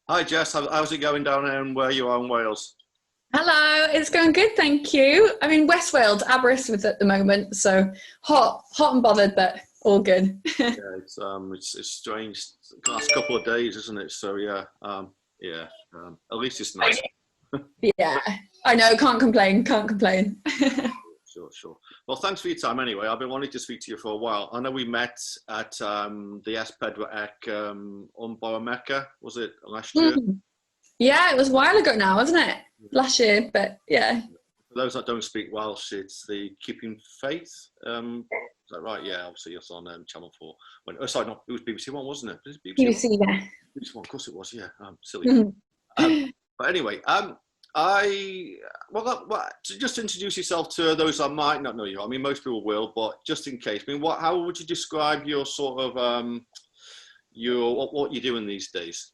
Hi Jess, how's it going down there and where you are in Wales? Hello, it's going good, thank you. I'm in West Wales, Aberystwyth at the moment, so hot and bothered, but all good. Yeah, it's strange the last couple of days, isn't it? So yeah. At least it's nice. Yeah, I know, can't complain, can't complain. Sure. Well, thanks for your time anyway. I've been wanting to speak to you for a while. I know we met at the S4C Mecca, was it last year? Mm. Yeah, it was a while ago now, wasn't it? Last year, but yeah. For those that don't speak Welsh, it's the Keeping Faith. Is that right? Yeah, obviously it's on Channel 4. Sorry, no, it was BBC One, wasn't it? Was it BBC One? BBC, yeah. BBC One, of course it was, yeah. Silly. Mhm. But anyway, to just introduce yourself to those that might not know you. I mean, most people will, but just in case, I mean, how would you describe your sort of what you're doing these days?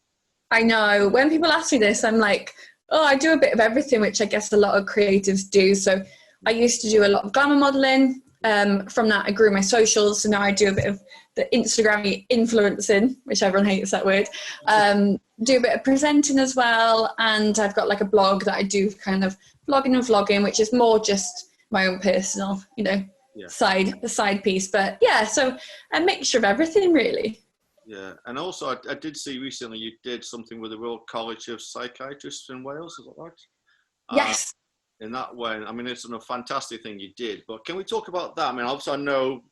I know, when people ask me this, I'm like, oh, I do a bit of everything, which I guess a lot of creatives do. So I used to do a lot of glamour modeling. From that, I grew my socials. So now I do a bit of the Instagram influencing, which everyone hates that word. Do a bit of presenting as well. And I've got like a blog that I do kind of blogging and vlogging, which is more just my own personal, Yeah. side piece. But yeah, so a mixture of everything really. Yeah, and also I did see recently you did something with the Royal College of Psychiatrists in Wales. Is that right? Uh, Yes. in that way, I mean, it's a fantastic thing you did. But can we talk about that? I mean, obviously, I know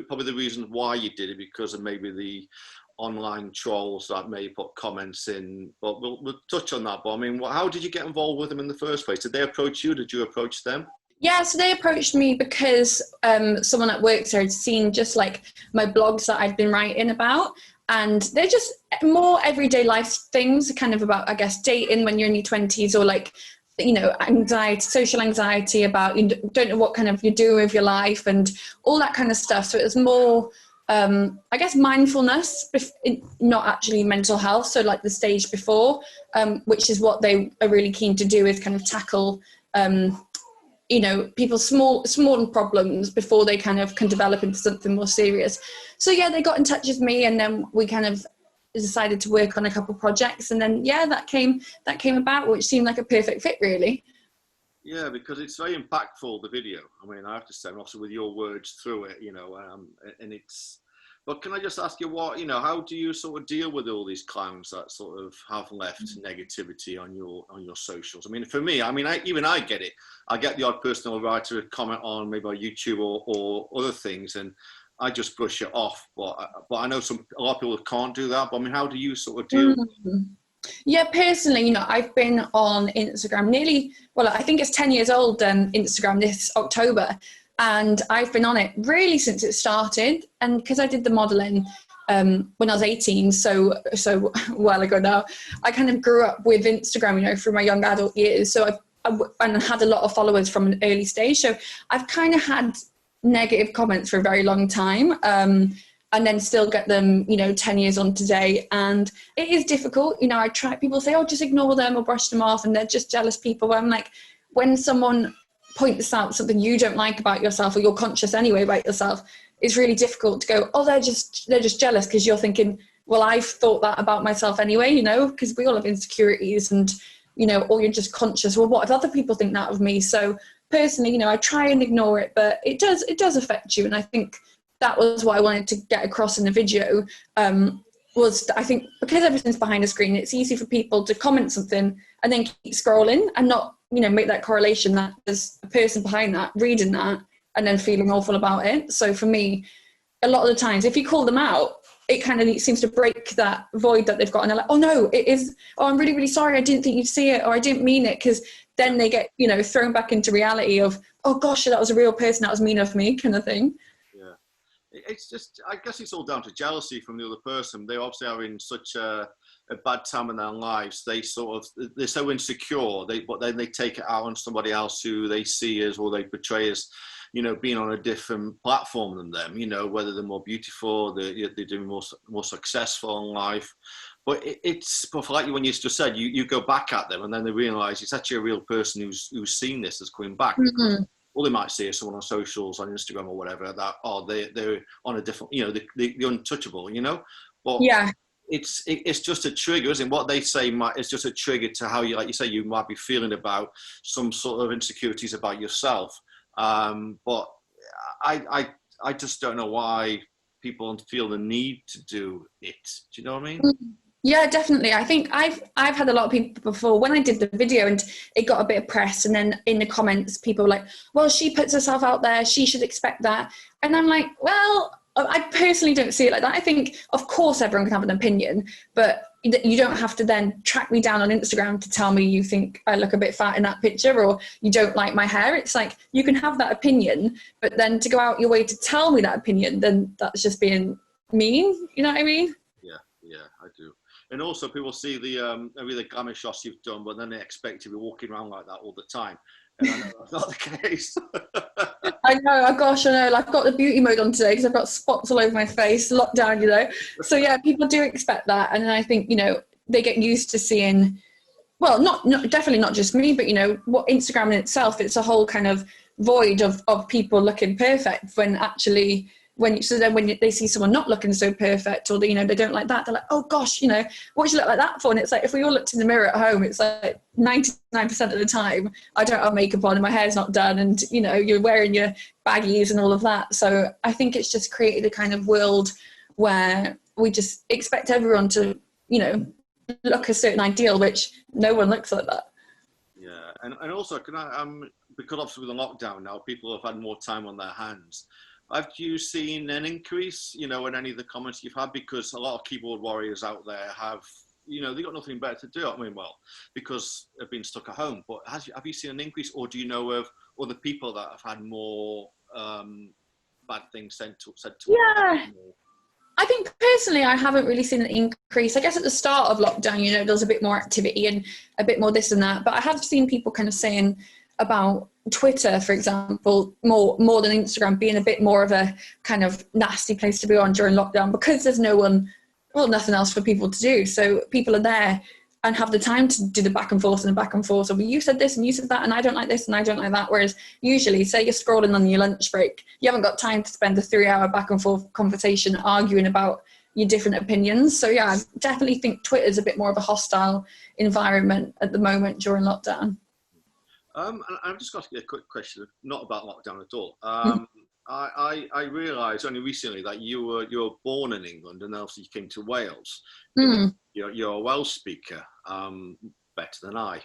probably the reason why you did it because of maybe the online trolls that may put comments in. But we'll touch on that. But I mean, how did you get involved with them in the first place? Did they approach you? Did you approach them? Yeah, so they approached me because someone at work there had seen just like my blogs that I'd been writing about. And they're just more everyday life things, kind of about, I guess, dating when you're in your 20s or like, anxiety, social anxiety about you don't know what kind of you're doing with your life and all that kind of stuff. So it was more, I guess, mindfulness, not actually mental health. So like the stage before, which is what they are really keen to do is kind of tackle people's small problems before they kind of can develop into something more serious. So yeah, they got in touch with me and then we kind of decided to work on a couple of projects and then that came about, which seemed like a perfect fit really. Yeah, because it's very impactful, the video. I mean, I have to say, obviously with your words through it, and it's, but can I just ask you how do you sort of deal with all these clowns that sort of have left negativity on your socials? I mean, for me, I mean, I get it. I get the odd person will write a comment on maybe on YouTube or other things, and I just brush it off. But I know a lot of people can't do that. But I mean, how do you sort of deal? Yeah, personally, I've been on Instagram I think it's 10 years old, Instagram this October. And I've been on it really since it started. And because I did the modeling when I was 18, so a while ago now, I kind of grew up with Instagram, through my young adult years. So and had a lot of followers from an early stage. So I've kind of had negative comments for a very long time. And then still get them, 10 years on today. And it is difficult. People say, oh, just ignore them or brush them off. And they're just jealous people. But I'm like, when someone points out something you don't like about yourself or you're conscious anyway about yourself, it's really difficult to go, oh, they're just jealous because you're thinking, well, I've thought that about myself anyway, because we all have insecurities and, or you're just conscious, well, what if other people think that of me? So personally, I try and ignore it, but it does affect you. And I think that was what I wanted to get across in the video, was I think because everything's behind a screen, it's easy for people to comment something and then keep scrolling and not, make that correlation that there's a person behind that reading that and then feeling awful about it. So for me, a lot of the times, if you call them out, it kind of seems to break that void that they've got. And they're like, oh no, it is, oh, I'm really, really sorry. I didn't think you'd see it, or I didn't mean it. Because then they get, thrown back into reality of, oh gosh, that was a real person. That was mean of me kind of thing. It's just, I guess it's all down to jealousy from the other person. They obviously are in such a bad time in their lives. They're so insecure, but then they take it out on somebody else who they see as, or they portray as, being on a different platform than them, whether they're more beautiful, they're doing more successful in life. But it's like when you just said, you go back at them and then they realize it's actually a real person who's seen this, that's coming back. Mm-hmm. All they might see is someone on socials, on Instagram or whatever, that, they're on a different, the untouchable, but yeah, it's just a trigger, isn't it? What they say it's just a trigger to how you, like you say, you might be feeling about some sort of insecurities about yourself. But I just don't know why people feel the need to do it. Do you know what I mean? Yeah, definitely. I think I've had a lot of people before when I did the video and it got a bit of press, and then in the comments people were like, well, she puts herself out there, she should expect that. And I'm like, well, I personally don't see it like that. I think, of course, everyone can have an opinion, but you don't have to then track me down on Instagram to tell me you think I look a bit fat in that picture or you don't like my hair. It's like, you can have that opinion, but then to go out your way to tell me that opinion, then that's just being mean. You know what I mean? Yeah, I do. And also people see the maybe the glamour shots you've done, but then they expect you to be walking around like that all the time. And I know that's not the case. I know, oh gosh, I know. Like, I've got the beauty mode on today because I've got spots all over my face, lockdown, you know. So yeah, people do expect that, and I think, you know, they get used to seeing. Well, not definitely not just me, but you know what, Instagram in itself, it's a whole kind of void of people looking perfect when actually. When they see someone not looking so perfect, or you know, they don't like that, they're like, oh gosh, you know, what do you look like that for? And it's like, if we all looked in the mirror at home, it's like 99% of the time I don't have makeup on and my hair's not done, and you know, you're wearing your baggies and all of that. So I think it's just created a kind of world where we just expect everyone to, you know, look a certain ideal, which no one looks like that. Yeah, and also can I because obviously with the lockdown now, people have had more time on their hands. Have you seen an increase, you know, in any of the comments you've had? Because a lot of keyboard warriors out there have, you know, they've got nothing better to do. I mean, well, because they've been stuck at home. But have you seen an increase, or do you know of other people that have had more bad things said to Yeah. them? I think personally, I haven't really seen an increase. I guess at the start of lockdown, you know, there was a bit more activity and a bit more this and that. But I have seen people kind of saying about Twitter, for example, more than Instagram, being a bit more of a kind of nasty place to be on during lockdown, because there's nothing else for people to do. So people are there and have the time to do the back and forth and the back and forth. So, well, you said this and you said that, and I don't like this and I don't like that. Whereas usually, say you're scrolling on your lunch break, you haven't got time to spend a 3-hour back and forth conversation arguing about your different opinions. So yeah, I definitely think Twitter's a bit more of a hostile environment at the moment during lockdown. I've just got a quick question, not about lockdown at all. I realised only recently that you were born in England and obviously you came to Wales. You're a Welsh speaker, better than I.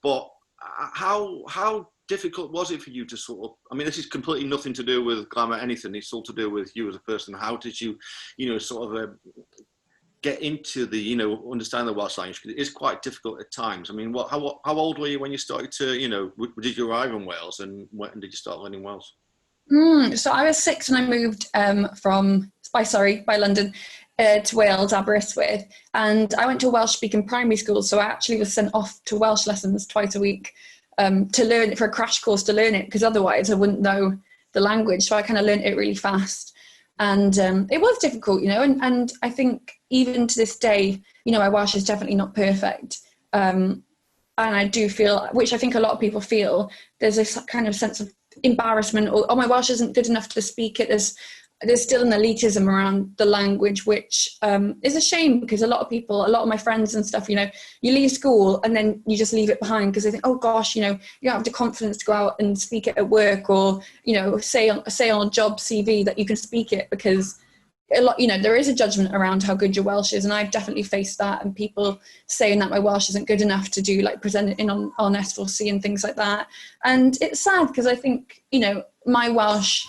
But how difficult was it for you to sort of? I mean, this is completely nothing to do with glamour, anything. It's all to do with you as a person. How did you, you know, sort of get into the, you know, understand the Welsh language? It is quite difficult at times. I mean, how old were you when you started to, you know, did you arrive in Wales, and when did you start learning Welsh? So I was 6 and I moved by London to Wales, Aberystwyth, and I went to a Welsh speaking primary school. So I actually was sent off to Welsh lessons twice a week to learn it, for a crash course to learn it, because otherwise I wouldn't know the language. So I kind of learned it really fast. And it was difficult, you know, and I think even to this day, you know, my Welsh is definitely not perfect. And I do feel, which I think a lot of people feel, there's this kind of sense of embarrassment, or, oh, my Welsh isn't good enough to speak it. There's still an elitism around the language, which is a shame, because a lot of my friends and stuff, you know, you leave school and then you just leave it behind because they think, oh gosh, you know, you don't have the confidence to go out and speak it at work, or, you know, say on a job CV that you can speak it, because a lot, you know, there is a judgment around how good your Welsh is, and I've definitely faced that, and people saying that my Welsh isn't good enough to do, like, present it in on S4C and things like that. And it's sad, because I think, you know, my Welsh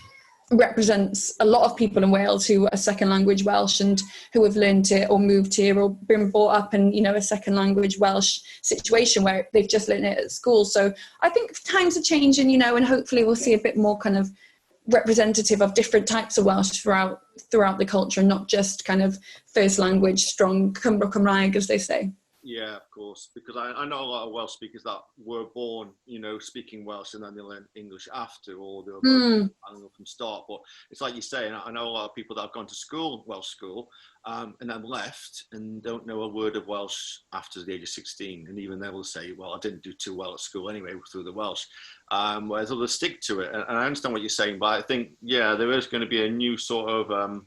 represents a lot of people in Wales who are second language Welsh and who have learned it or moved here or been brought up in, you know, a second language Welsh situation where they've just learned it at school. So I think times are changing, you know, and hopefully we'll see a bit more kind of representative of different types of Welsh throughout the culture, not just kind of first language strong Cymro Cymraeg, as they say. Yeah, of course, because I know a lot of Welsh speakers that were born, you know, speaking Welsh, and then they learned English after, or they were both from start. But it's like you say, and I know a lot of people that have gone to school, Welsh school, and then left and don't know a word of Welsh after the age of 16. And even they will say, well, I didn't do too well at school anyway through the Welsh. Whereas others stick to it. And I understand what you're saying, but I think, yeah, there is going to be a new sort of,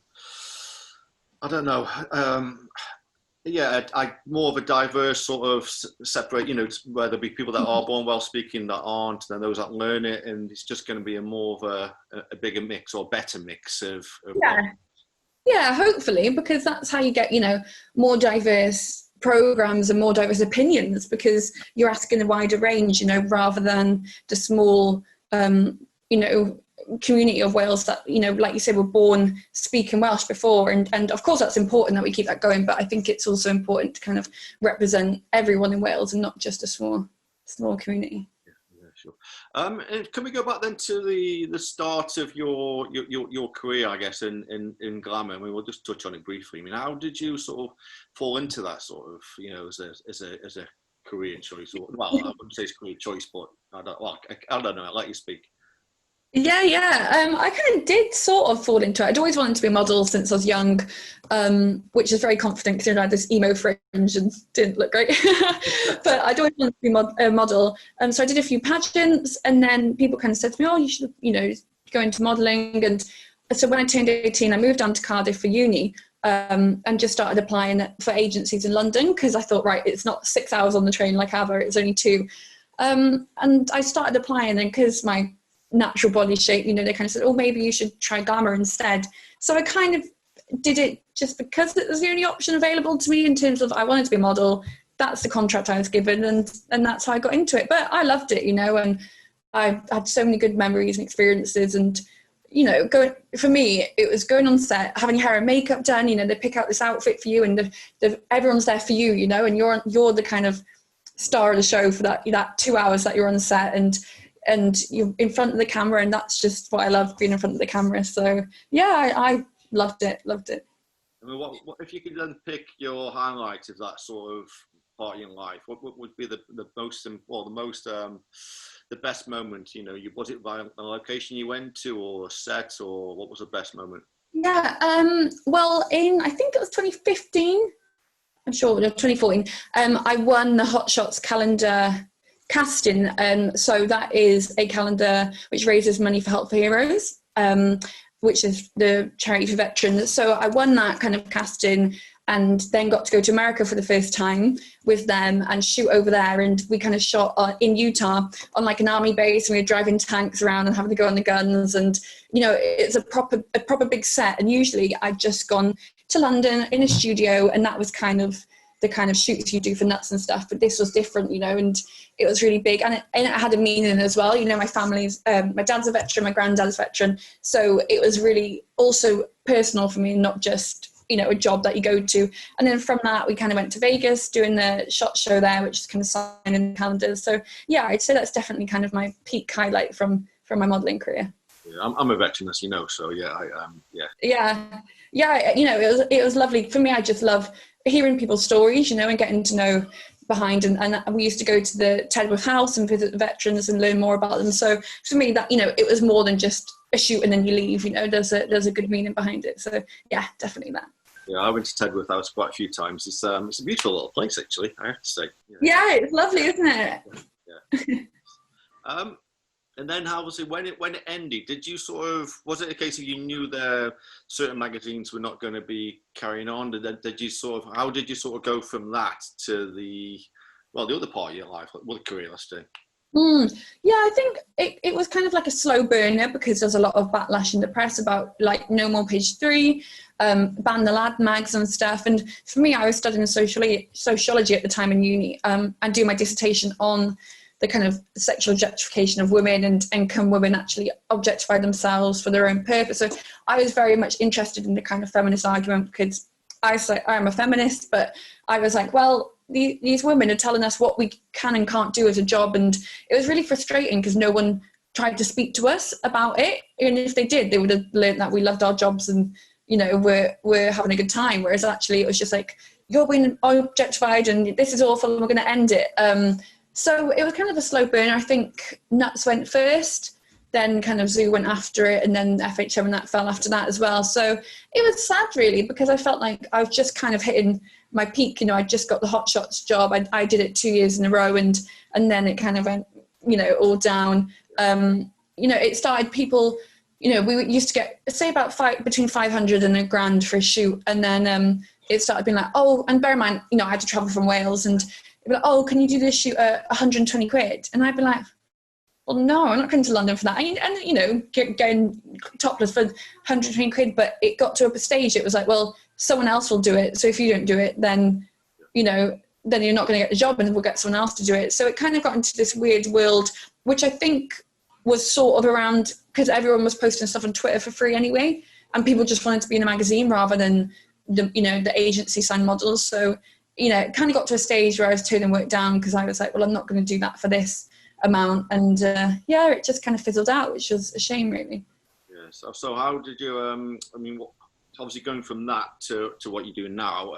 I don't know, yeah, I more of a diverse sort of separate, where there'll be people that are born well speaking that aren't, and then those that learn it, and it's just going to be a more of a bigger mix or better mix of Yeah. Yeah, hopefully, because that's how you get, more diverse programs and more diverse opinions, because you're asking a wider range, rather than the small, community of Wales that, like you said, were born speaking Welsh before. And of course, that's important that we keep that going. But I think it's also important to kind of represent everyone in Wales and not just a small community. Sure. And can we go back then to the start of your career, I guess, in glamour? I mean, we'll just touch on it briefly. I mean, how did you sort of fall into that sort of, as a career choice? Or, well, I wouldn't say it's a career choice, but I don't know. I'll let you speak. Yeah. I kind of did sort of fall into it. I'd always wanted to be a model since I was young, which is very confident because I had this emo fringe and didn't look great. But I'd always wanted to be a model. So I did a few pageants, and then people kind of said to me, oh, you should, go into modelling. And so when I turned 18, I moved down to Cardiff for uni, and just started applying for agencies in London, because I thought, right, it's not 6 hours on the train like ABBA, it's only 2. And I started applying, and because my natural body shape, they kind of said, oh, maybe you should try glamour instead. So I kind of did it just because it was the only option available to me in terms of I wanted to be a model. That's the contract I was given, and that's how I got into it. But I loved it, and I had so many good memories and experiences. And for me, it was going on set, having hair and makeup done. They pick out this outfit for you, and everyone's there for you, and you're the kind of star of the show for that 2 hours that you're on set, and you're in front of the camera, and that's just what I love, being in front of the camera. So yeah, I loved it. I mean, what if you could then pick your highlights of that sort of part of your life? What would be the best moment? Was it by a location you went to, or a set, or what was the best moment? Yeah, well, I think it was 2015. I'm sure, no, 2014. I won the Hot Shots calendar casting. So that is a calendar which raises money for Help for Heroes, which is the charity for veterans. So I won that kind of casting, and then got to go to America for the first time with them and shoot over there. And we kind of shot in Utah on like an army base, and we were driving tanks around and having to go on the guns. And, it's a proper big set. And usually I'd just gone to London in a studio, and that was kind of the kind of shoots you do for nuts and stuff. But this was different, and it was really big, and it had a meaning as well. My family's, my dad's a veteran, my granddad's a veteran, so it was really also personal for me, not just a job that you go to. And then from that, we kind of went to Vegas doing the SHOT Show there, which is kind of signing calendars. So yeah, I'd say that's definitely kind of my peak highlight from my modelling career. Yeah, I'm a veteran, as you know, so yeah, it was lovely for me. I just love hearing people's stories, and getting to know behind, and we used to go to the Tedworth House and visit the veterans and learn more about them. So for me, that it was more than just a shoot and then you leave. There's a good meaning behind it. So yeah, definitely that. Yeah, I went to Tedworth House quite a few times. It's a beautiful little place, actually, I have to say. Yeah, it's lovely, isn't it? Yeah. And then obviously when it ended, did you was it a case of you knew there certain magazines were not going to be carrying on? How did you go from that to the other part of your life, the career, let's say? Yeah, I think it was kind of like a slow burner, because there's a lot of backlash in the press about like no more page 3, ban the lad mags and stuff. And for me, I was studying sociology at the time in uni, and doing my dissertation on the kind of sexual objectification of women, and can women actually objectify themselves for their own purpose. So I was very much interested in the kind of feminist argument, because I'm a feminist, but I was like, well, these women are telling us what we can and can't do as a job. And it was really frustrating, because no one tried to speak to us about it. And if they did, they would have learned that we loved our jobs and, we're having a good time. Whereas actually it was just like, you're being objectified and this is awful and we're going to end it. So it was kind of a slow burner. I think Nuts went first, then kind of Zoo went after it, and then FHM and that fell after that as well. So it was sad, really, because I felt like I was just kind of hitting my peak. I just got the Hot Shots job. I did it 2 years in a row, and then it kind of went, all down. It started people, we used to get, say, about between 500 and £1,000 for a shoot. And then it started being like, oh, and bear in mind, you know, I had to travel from Wales, and it'd be like, oh, can you do this shoot at 120 quid? And I'd be like, well, no, I'm not going to London for that. And you know, going topless for 120 quid. But it got to a stage, it was like, well, someone else will do it. So if you don't do it, then, you know, then you're not going to get the job, and we'll get someone else to do it. So it kind of got into this weird world, which I think was sort of around, because everyone was posting stuff on Twitter for free anyway, and people just wanted to be in a magazine rather than the, you know, the agency signed models. So, you know, it kind of got to a stage where I was turning work down because I was like, well, I'm not going to do that for this amount. And yeah, it just kind of fizzled out, which was a shame, really. Yeah. So how did you? I mean, obviously going from that to what you're doing now.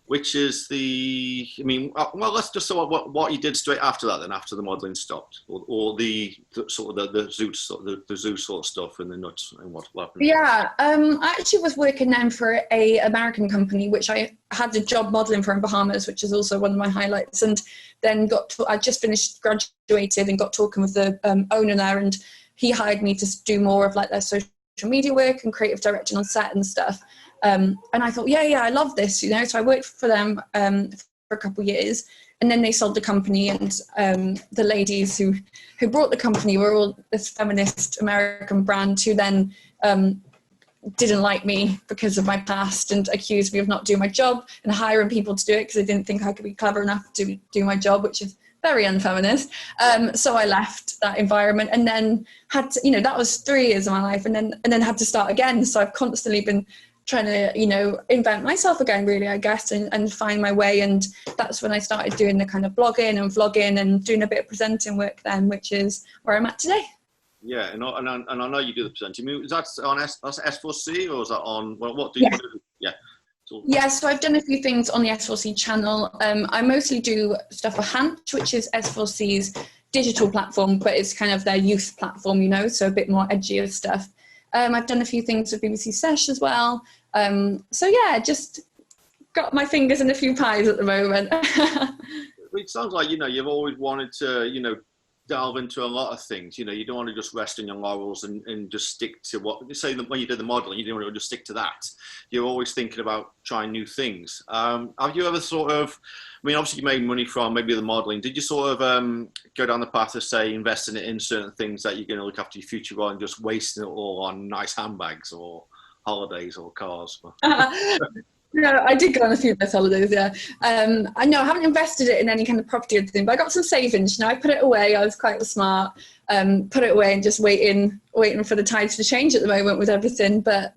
Which is the? I mean, well, let's just say what you did straight after that. Then after the modelling stopped, or the sort of the zoo sort of stuff and the nuts and what happened. Yeah, I actually was working then for a American company, which I had a job modelling for in Bahamas, which is also one of my highlights. And then I just finished, graduated, and got talking with the owner there, and he hired me to do more of like their social media work and creative directing on set and stuff. And I thought, yeah, I love this, you know. So I worked for them for a couple of years, and then they sold the company. And the ladies who brought the company were all this feminist American brand who then didn't like me because of my past and accused me of not doing my job and hiring people to do it because they didn't think I could be clever enough to do my job, which is very unfeminist. So I left that environment, and then had to, you know, that was 3 years of my life, and then had to start again. So I've constantly been trying to, you know, invent myself again, really, I guess, and find my way. And that's when I started doing the kind of blogging and vlogging and doing a bit of presenting work then, which is where I'm at today. Yeah, and I know you do the presenting. I mean, is that on S4C, or is that on, well, what do you do? Yeah. Yeah, so I've done a few things on the S4C channel. I mostly do stuff for Hanch, which is S4C's digital platform, but it's kind of their youth platform, you know, so a bit more edgier stuff. I've done a few things with BBC Sesh as well. So yeah, just got my fingers in a few pies at the moment. It sounds like, you know, you've always wanted to, you know, delve into a lot of things. You know, you don't want to just rest on your laurels and just stick to what you say. When you did the modelling, you didn't want to just stick to that. You're always thinking about trying new things. Have you ever sort of, I mean, obviously you made money from maybe the modelling. Did you sort of go down the path of, say, investing it in certain things that you're going to look after your future rather than just wasting it all on nice handbags or holidays or cars? No, I did go on a few of those holidays, yeah. I know I haven't invested it in any kind of property or anything, but I got some savings. You know, I put it away. I was quite smart. Put it away and just waiting for the tides to change at the moment with everything. But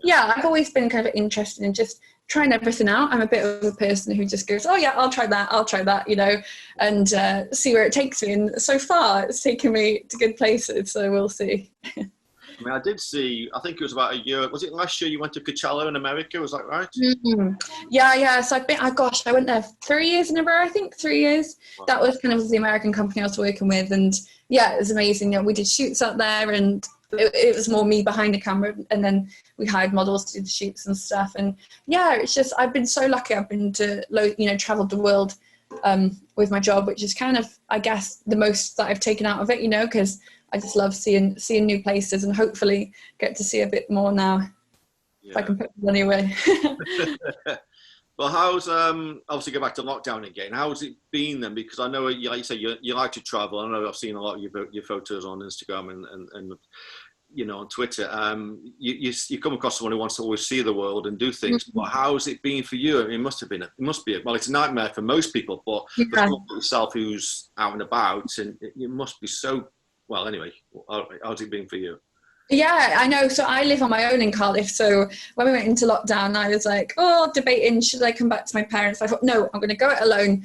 yeah, I've always been kind of interested in just trying everything out. I'm a bit of a person who just goes, oh yeah, I'll try that, you know, and see where it takes me. And so far, it's taken me to good places. So we'll see. I mean, I did see, I think it was about a year, was it last year you went to Coachella in America, was that right? Mm-hmm. Yeah, so I went there 3 years in a row, I think, 3 years. Wow. That was kind of the American company I was working with, and yeah, it was amazing. You know, we did shoots out there, and it was more me behind the camera, and then we hired models to do the shoots and stuff. And yeah, it's just, I've been so lucky. I've been to, you know, traveled the world with my job, which is kind of, I guess, the most that I've taken out of it, you know, because I just love seeing new places, and hopefully get to see a bit more now, if I can put the money away. Well, how's obviously go back to lockdown again? How's it been then? Because I know, like you say, you like to travel. I know I've seen a lot of your photos on Instagram and you know, on Twitter. You come across someone who wants to always see the world and do things. Mm-hmm. But how's it been for you? I mean, it must be. Well, it's a nightmare for most people, but for someone like yourself who's out and about, and it must be so. Well, anyway, how's it been for you? Yeah, I know. So I live on my own in Cardiff. So when we went into lockdown, I was like, debating, should I come back to my parents? I thought, no, I'm going to go it alone.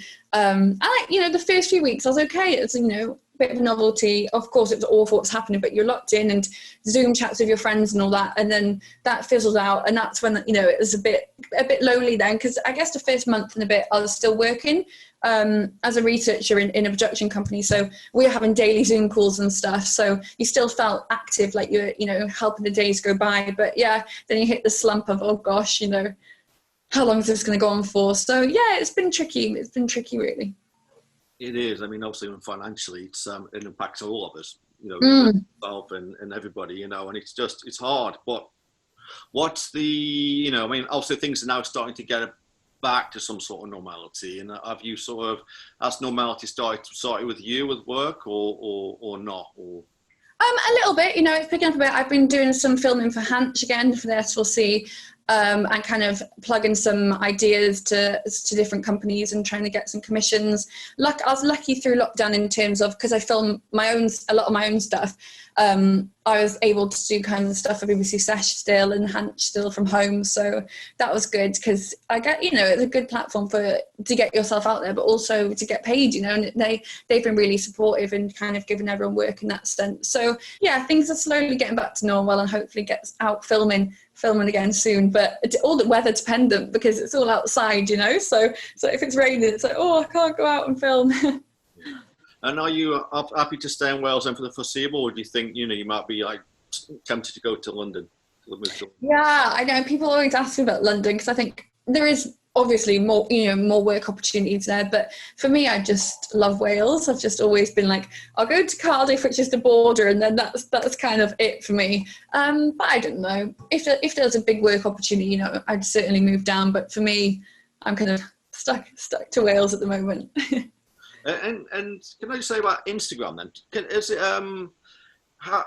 You know, the first few weeks I was okay. It's, you know, a bit of a novelty. Of course, it was awful what's happening, but you're locked in and Zoom chats with your friends and all that. And then that fizzled out. And that's when, you know, it was a bit lonely then, because I guess the first month and a bit I was still working as a researcher in a production company. So we were having daily Zoom calls and stuff. So you still felt active, like you're, you know, helping the days go by. But yeah, then you hit the slump of, oh gosh, you know, how long is this going to go on for? So yeah, it's been tricky. It's been tricky, really. It is. I mean, obviously, financially, it impacts all of us, you know, myself and everybody, you know, and it's hard. But What's the, you know, I mean, obviously things are now starting to get back to some sort of normality, and have you sort of, has normality started with you with work, or not? Or A little bit, you know, it's picking up a bit. I've been doing some filming for Hanch again for the SLC, and kind of plugging some ideas to different companies and trying to get some commissions. I was lucky through lockdown in terms of, because I film a lot of my own stuff. I was able to do kind of stuff for BBC Sesh still and Hanch still from home, so that was good because I get, you know, it's a good platform to get yourself out there, but also to get paid, you know. And they've been really supportive and kind of giving everyone work in that sense. So yeah, things are slowly getting back to normal, and hopefully get out filming again soon. But it's all the weather dependent because it's all outside, you know. So if it's raining, it's like, oh, I can't go out and film. And are you happy to stay in Wales then for the foreseeable, or do you think, you know, you might be like tempted to go to London? Yeah, I know people always ask me about London because I think there is obviously more, you know, more work opportunities there. But for me, I just love Wales. I've just always been like, I'll go to Cardiff, which is the border, and then that's kind of it for me. But I don't know, if there's a big work opportunity, you know, I'd certainly move down. But for me, I'm kind of stuck to Wales at the moment. And can I just say about Instagram then? Is it how?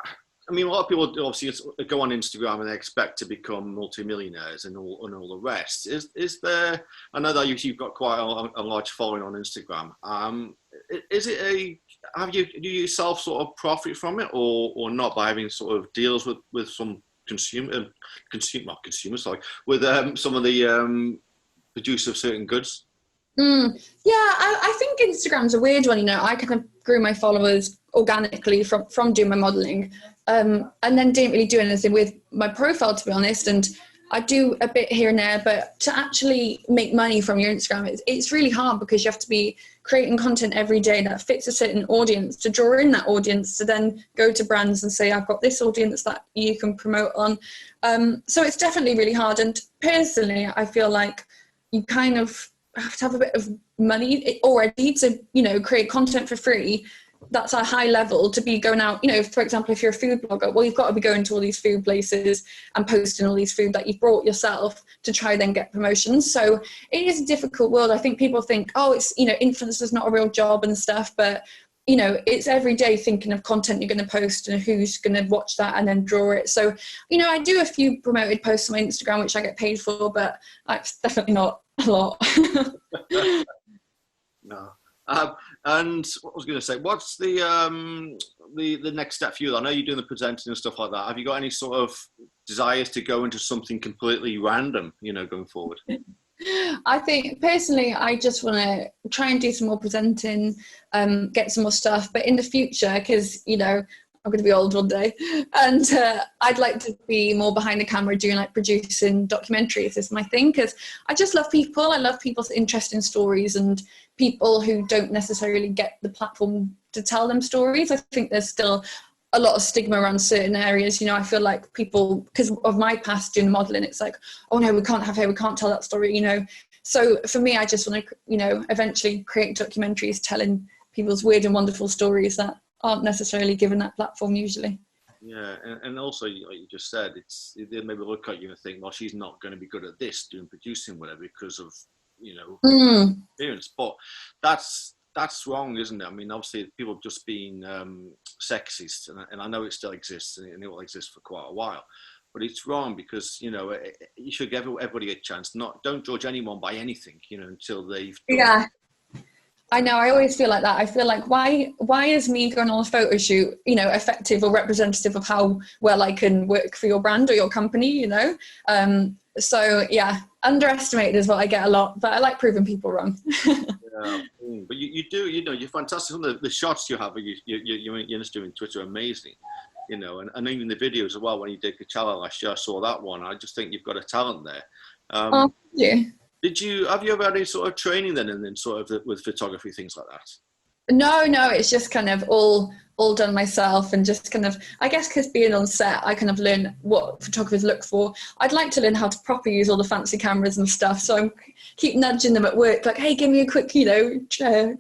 I mean, a lot of people obviously go on Instagram and they expect to become multimillionaires and all the rest. Is there? I know that you've got quite a large following on Instagram. Is it do you yourself sort of profit from it, or not, by having sort of deals with some consumers, with some of the producers of certain goods? Yeah, I think Instagram's a weird one. You know, I kind of grew my followers organically from doing my modelling, and then didn't really do anything with my profile, to be honest. And I do a bit here and there, but to actually make money from your Instagram, it's really hard because you have to be creating content every day that fits a certain audience, to draw in that audience, to then go to brands and say, I've got this audience that you can promote on. So it's definitely really hard. And personally, I feel like you kind of have to have a bit of money already to, you know, create content for free. That's a high level to be going out, you know. For example, if you're a food blogger, well, you've got to be going to all these food places and posting all these food that you've brought yourself to try then get promotions. So it is a difficult world. I think people think, oh, it's, you know, influencer's not a real job and stuff, but you know, it's every day thinking of content you're going to post and who's going to watch that and then draw it. So, you know, I do a few promoted posts on my Instagram, which I get paid for, but it's definitely not a lot. No. And what was I going to say? What's the next step for you? I know you're doing the presenting and stuff like that. Have you got any sort of desires to go into something completely random, you know, going forward? I think personally, I just want to try and do some more presenting, get some more stuff. But in the future, because, you know, I'm going to be old one day, and I'd like to be more behind the camera doing like producing documentaries is my thing, because I just love people. I love people's interesting stories and people who don't necessarily get the platform to tell them stories. I think there's still a lot of stigma around certain areas. You know, I feel like people, because of my past doing modelling, it's like, oh no, we can't have hair, we can't tell that story, you know. So for me, I just want to, you know, eventually create documentaries telling people's weird and wonderful stories that aren't necessarily given that platform usually. Yeah, and also, like you just said, they maybe look at you and think, well, she's not going to be good at this, doing producing, whatever, because of, you know, experience. But that's wrong, isn't it? I mean, obviously, people have just been sexist, and I know it still exists, and it will exist for quite a while. But it's wrong because, you know, you should give everybody a chance. Don't judge anyone by anything, you know, until they've done. Yeah. I know, I always feel like that. I feel like, why is me going on a photo shoot, you know, effective or representative of how well I can work for your brand or your company, you know? So yeah, underestimated is what I get a lot, but I like proving people wrong. Yeah. But you do, you know, you're fantastic. Some of the shots you have, you're just doing Twitter, amazing, you know, and even the videos as well. When you did Coachella last year, I saw that one. I just think you've got a talent there. Oh, thank you. Have you ever had any sort of training then, and then sort of with photography, things like that? No, it's just kind of all all done myself, and just kind of, I guess because being on set, I kind of learn what photographers look for. I'd like to learn how to properly use all the fancy cameras and stuff, so I keep nudging them at work, like, hey, give me a quick,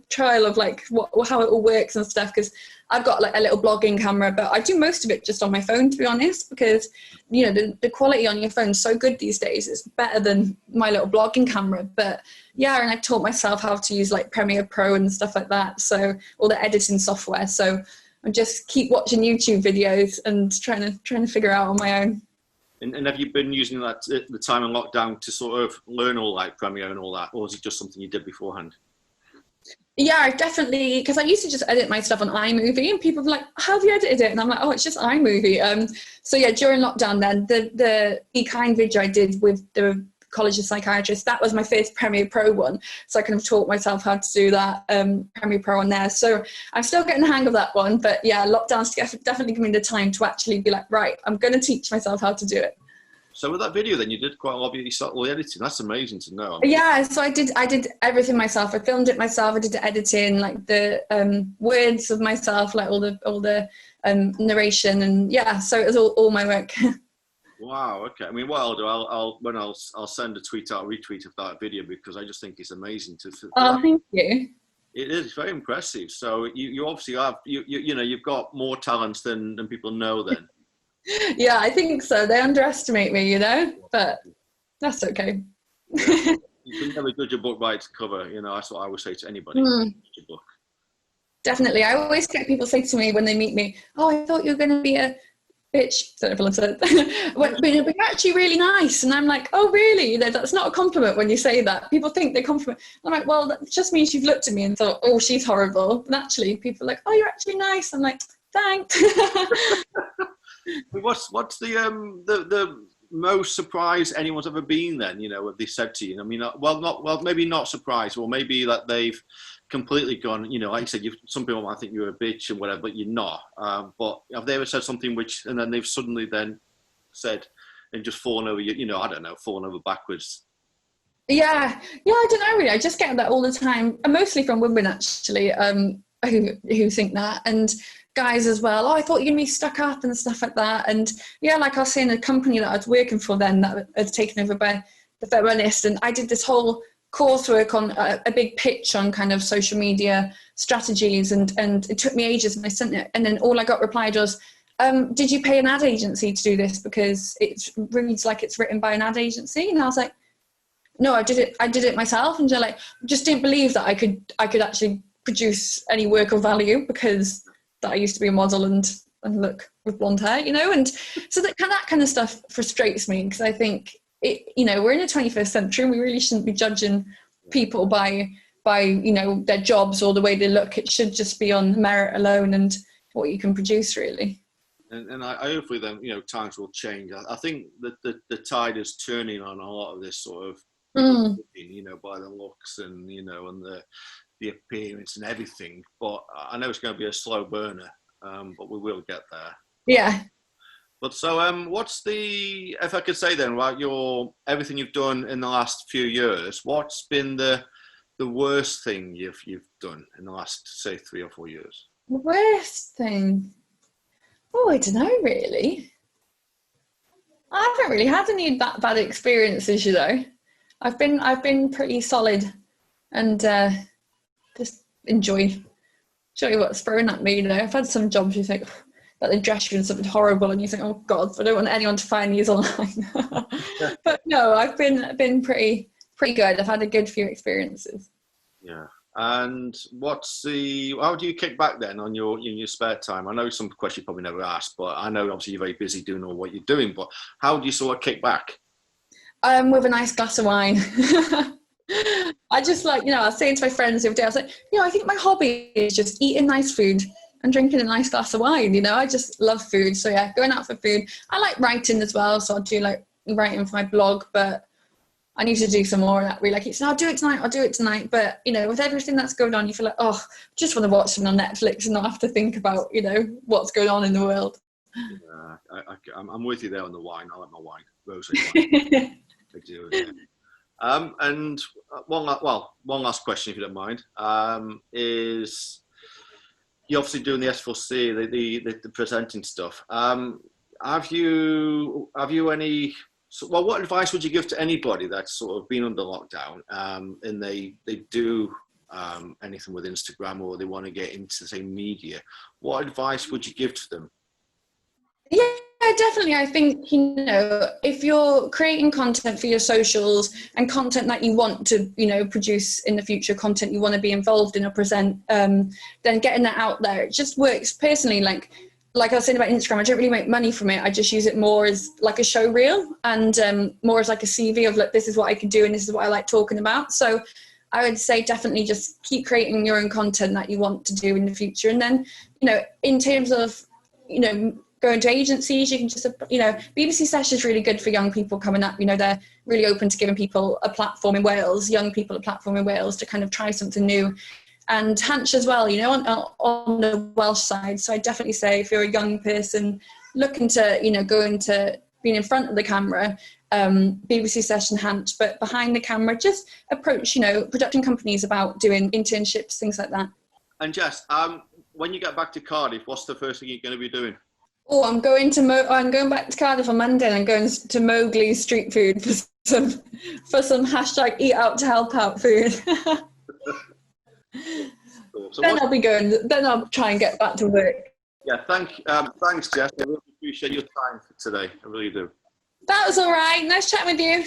trial of like how it all works and stuff, because I've got like a little blogging camera, but I do most of it just on my phone, to be honest, because the quality on your phone is so good these days. It's better than my little blogging camera. But yeah, and I taught myself how to use like Premiere Pro and stuff like that, so all the editing software. So I just keep watching YouTube videos and trying to figure out on my own. And have you been using that at the time in lockdown to sort of learn all like Premiere and all that, or is it just something you did beforehand? Yeah, I've definitely, because I used to just edit my stuff on iMovie, and people were like, how have you edited it? And I'm like, oh, it's just iMovie. So yeah, during lockdown then, the Be Kind video I did with the College of Psychiatrists, that was my first Premiere Pro one. So I kind of taught myself how to do that Premiere Pro on there. So I'm still getting the hang of that one. But yeah, lockdown's definitely given me the time to actually be like, right, I'm going to teach myself how to do it. So with that video, then you did quite a lot of all the editing. That's amazing to know. Yeah, so I did everything myself. I filmed it myself. I did the editing, like the words of myself, like all the narration, and yeah. So it was all my work. Wow. Okay. I mean, what I'll do, I'll send a tweet out, a retweet of that video, because I just think it's amazing to. Oh, thank you. It is very impressive. So you obviously have you've got more talents than people know then. Yeah, I think so. They underestimate me, but that's okay. Yeah. You can never judge a book by its cover. That's what I always say to anybody. Judge a book. Definitely. I always get people say to me when they meet me, oh, I thought you were going to be a bitch. Don't know if I said but you're actually really nice. And I'm like, oh, really? That's not a compliment when you say that. People think they compliment. I'm like, well, that just means you've looked at me and thought, oh, she's horrible. And actually, people are like, oh, you're actually nice. I'm like, thanks. What's the most surprised anyone's ever been then? What they said to you. I mean, maybe not surprised, or maybe that they've completely gone. Like you said, some people might think you're a bitch and whatever, but you're not. But have they ever said something and then they've suddenly then said and just fallen over you? I don't know, fallen over backwards. Yeah, I don't know really. I just get that all the time, and mostly from women actually, who think that, and guys as well. Oh, I thought you'd be stuck up and stuff like that. And yeah, like I was saying, the company that I was working for then that was taken over by the feminist, and I did this whole coursework on a big pitch on kind of social media strategies, and it took me ages, and I sent it, and then all I got replied was, did you pay an ad agency to do this, because it reads like it's written by an ad agency? And I was like, no, I did it myself. And they're like, just didn't believe that I could actually produce any work of value, because that I used to be a model and look with blonde hair, and so that kind of stuff frustrates me, because I think we're in the 21st century, and we really shouldn't be judging people by their jobs or the way they look. It should just be on merit alone and what you can produce, really. And I hopefully then times will change. I think that the tide is turning on a lot of this sort of by the looks and and the appearance and everything, but I know it's going to be a slow burner, but we will get there. Yeah. But so, if I could say then, about everything you've done in the last few years, what's been the worst thing you've done in the last, say, 3 or 4 years? The worst thing? Oh, I don't know, really. I haven't really had any that bad experiences, I've been pretty solid, and just enjoy what's thrown at me. I've had some jobs you think that they dress you in something horrible, and you think, oh God, I don't want anyone to find these online. But no, I've been pretty good. I've had a good few experiences. Yeah. And how do you kick back then on in your spare time? I know some questions you probably never asked, but I know obviously you're very busy doing all what you're doing, but how do you sort of kick back? With a nice glass of wine. I just I was saying to my friends the other day, I was like, I think my hobby is just eating nice food and drinking a nice glass of wine. I just love food. So yeah, going out for food. I like writing as well. So I'll do writing for my blog, but I need to do some more of that. Really, I'll do it tonight. But with everything that's going on, you feel like, oh, just want to watch something on Netflix and not have to think about, what's going on in the world. Yeah, I'm with you there on the wine. I like my wine, rosé wine. I do. Yeah. And one last question, if you don't mind, is you're obviously doing the S4C, the presenting stuff. Have you any? Well, what advice would you give to anybody that's sort of been under lockdown, and they do anything with Instagram, or they want to get into, say, media? What advice would you give to them? Yeah, definitely. I think, if you're creating content for your socials and content that you want to, produce in the future, content you want to be involved in or present, then getting that out there, it just works personally. Like I was saying about Instagram, I don't really make money from it. I just use it more as like a show reel and more as like a CV of, look, this is what I can do and this is what I like talking about. So I would say definitely just keep creating your own content that you want to do in the future. And then, in terms of, going to agencies, you can just, BBC Sesh is really good for young people coming up. They're really open to giving people a platform in Wales, young people a platform in Wales to kind of try something new. And Hanch as well, on the Welsh side. So I definitely say if you're a young person looking to, go into being in front of the camera, BBC Sesh and Hanch, but behind the camera, just approach, production companies about doing internships, things like that. And Jess, when you get back to Cardiff, what's the first thing you're going to be doing? Oh, I'm going back to Cardiff on Monday, and I'm going to Mowgli's Street Food for some hashtag Eat Out to Help Out food. So then I'll be going. Then I'll try and get back to work. Yeah, thanks, Jess. I really appreciate your time today. I really do. That was all right. Nice chatting with you.